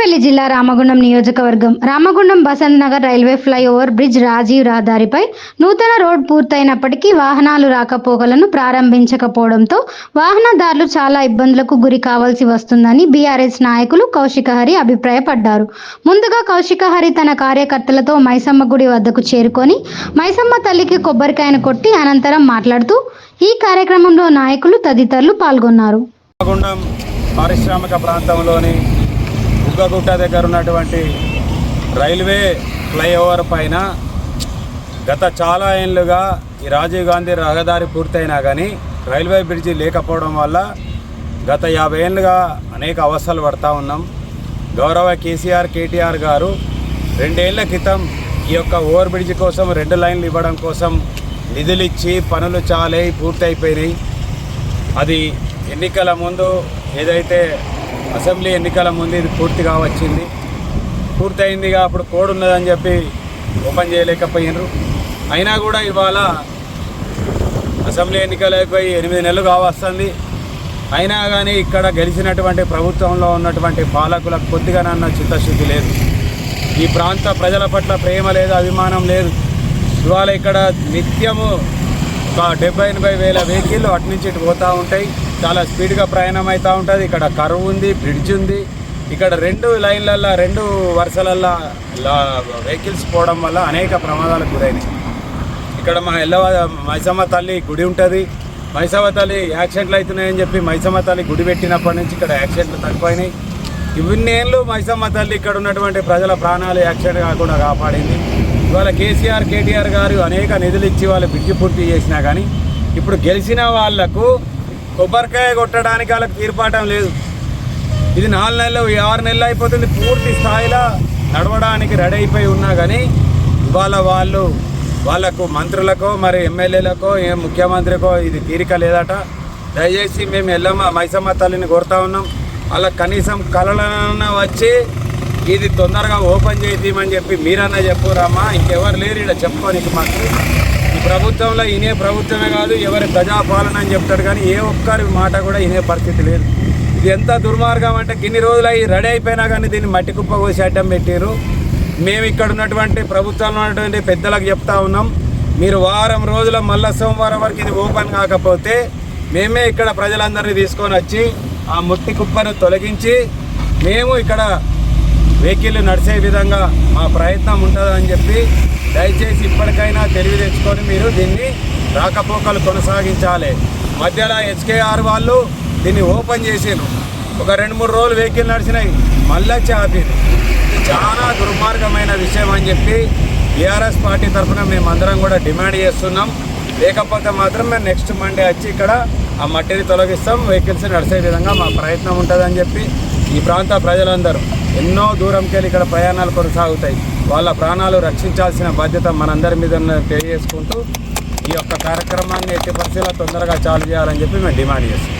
పెద్దపల్లి జిల్లా రామగుండం నియోజకవర్గం Ramagundam Basanth Nagar railway flyover bridge Rajiv రహదారిపై నూతన రోడ్ పూర్తయినప్పటికీ వాహనాలు రాకపోకలను ప్రారంభించకపోవడంతో వాహనదారులు చాలా ఇబ్బందులకు గురి కావాల్సి వస్తుందని బీఆర్ఎస్ నాయకులు కౌశికహరి అభిప్రాయపడ్డారు. ముందుగా కౌశికహరి తన కార్యకర్తలతో మైసమ్మ గుడి వద్దకు చేరుకొని మైసమ్మ తల్లికి కొబ్బరికాయను కొట్టి అనంతరం మాట్లాడుతూ ఈ కార్యక్రమంలో నాయకులు తదితరులు పాల్గొన్నారు. పారిశ్రామిక ప్రాంతంలోని ఉగ్గగుట్ట దగ్గర ఉన్నటువంటి రైల్వే ఫ్లైఓవర్ పైన గత చాలా ఏళ్ళుగా ఈ రాజీవ్ గాంధీ రహదారి పూర్తయినా కానీ రైల్వే బ్రిడ్జి లేకపోవడం వల్ల గత 50 ఏళ్ళుగా అనేక అవస్థలు పడతా ఉన్నాం. గౌరవ కేటీఆర్ గారు 2 ఏళ్ల క్రితం ఈ యొక్క ఓవర్ బ్రిడ్జి కోసం 2 లైన్లు ఇవ్వడం కోసం నిధులు ఇచ్చి పనులు చాలా పూర్తయిపోయినాయి. అది ఎన్నికల ముందు ఏదైతే అసెంబ్లీ ఎన్నికల ముందు ఇది పూర్తిగా వచ్చింది, పూర్తయిందిగా. అప్పుడు కోడ్ ఉన్నదని చెప్పి ఓపెన్ చేయలేకపోయినారు. అయినా కూడా ఇవాళ అసెంబ్లీ ఎన్నికలు అయిపోయి 8 నెలలు కావస్తుంది. అయినా కానీ ఇక్కడ గెలిచినటువంటి ప్రభుత్వంలో ఉన్నటువంటి పాలకులకు కొద్దిగానన్న చిత్తశుద్ధి లేదు. ఈ ప్రాంత ప్రజల పట్ల ప్రేమ లేదు, అభిమానం లేదు. ఇవాళ ఇక్కడ నిత్యము ఒక 70-80 వేల వెహికల్ అటు నుంచి ఇటు పోతూ ఉంటాయి. చాలా స్పీడ్గా ప్రయాణం అవుతూ ఉంటుంది. ఇక్కడ కరువు ఉంది, బ్రిడ్జ్ ఉంది. ఇక్కడ 2 లైన్లల్లో 2 వరుసలల్లో వెహికల్స్ పోవడం వల్ల అనేక ప్రమాదాలకు గురైనాయి. ఇక్కడ మైసమ్మ తల్లి గుడి ఉంటుంది. మైసమ్మ తల్లి యాక్సిడెంట్లు అవుతున్నాయని చెప్పి మైసమ్మ తల్లి గుడి పెట్టినప్పటి నుంచి ఇక్కడ యాక్సిడెంట్లు తక్కువైనాయి. ఇవన్నేళ్ళు మైసమ్మ తల్లి ఇక్కడ ఉన్నటువంటి ప్రజల ప్రాణాలు యాక్సిడెంట్ కాకుండా కాపాడింది. ఇవాళ కేటీఆర్ గారు అనేక నిధులు ఇచ్చి వాళ్ళు బ్రిడ్జి పూర్తి చేసినా కానీ ఇప్పుడు గెలిచిన వాళ్లకు కొబ్బరికాయ కొట్టడానికి వాళ్ళకి తీర్పాటం లేదు. ఇది 4 నెలలు 6 నెలలు అయిపోతుంది. పూర్తి స్థాయిలో నడవడానికి రెడీ అయిపోయి ఉన్నా కానీ ఇవాళ వాళ్ళకు మంత్రులకో మరి ఎమ్మెల్యేలకో ముఖ్యమంత్రికో ఇది తీరిక లేదట. దయచేసి మేము మైసమ్మ తల్లిని కోరుతా ఉన్నాం. అలా కనీసం కళలన్నా వచ్చి ఇది తొందరగా ఓపెన్ చేయమని చెప్పి మీరన్నా చెప్పురామ్మా. ఇంకెవరు లేరు ఇక్కడ చెప్పుకోనికి. మాకు ఈ ప్రభుత్వంలో ఇనే ప్రభుత్వమే కాదు, ఎవరి ప్రజాపాలన అని చెప్తాడు కానీ ఏ ఒక్కరి మాట కూడా ఇనే పరిస్థితి లేదు. ఇది ఎంత దుర్మార్గం అంటే ఇన్ని రోజులు అవి రెడీ అయిపోయినా కానీ దీన్ని మట్టి కుప్ప కోసి అడ్డం పెట్టారు. మేము ఇక్కడ ఉన్నటువంటి ప్రభుత్వంలో ఉన్నటువంటి పెద్దలకు చెప్తా ఉన్నాం, మీరు వారం రోజుల మళ్ళా సోమవారం వరకు ఇది ఓపెన్ కాకపోతే మేమే ఇక్కడ ప్రజలందరినీ తీసుకొని వచ్చి ఆ మట్టి కుప్పను తొలగించి మేము ఇక్కడ వెహికల్ నడిచే విధంగా మా ప్రయత్నం ఉంటుందని చెప్పి దయచేసి ఇప్పటికైనా తెలివి తెచ్చుకొని మీరు దీన్ని రాకపోకలు కొనసాగించాలి. మధ్యలో హెచ్కేఆర్ వాళ్ళు దీన్ని ఓపెన్ చేసారు. ఒక 2-3 రోజులు వెహికల్ నడిచినాయి, మళ్ళీ ఆపారు. ఇది చాలా దుర్మార్గమైన విషయం అని చెప్పి బీఆర్ఎస్ పార్టీ తరఫున మేమందరం కూడా డిమాండ్ చేస్తున్నాం. లేకపోతే మాత్రం మేము నెక్స్ట్ మండే వచ్చి ఇక్కడ ఆ మట్టిని తొలగిస్తాం, వెహికల్స్ నడిచే విధంగా మా ప్రయత్నం ఉంటుందని చెప్పి ఈ ప్రాంత ప్రజలందరూ ఎన్నో దూరంకి వెళ్ళి ఇక్కడ ప్రయాణాలు కొనసాగుతాయి. వాళ్ళ ప్రాణాలు రక్షించాల్సిన బాధ్యత మనందరి మీద తెలియజేసుకుంటూ ఈ యొక్క కార్యక్రమాన్ని ఎట్టి పరిస్థితుల్లో తొందరగా చాలు చేయాలని చెప్పి మేము డిమాండ్ చేస్తాం.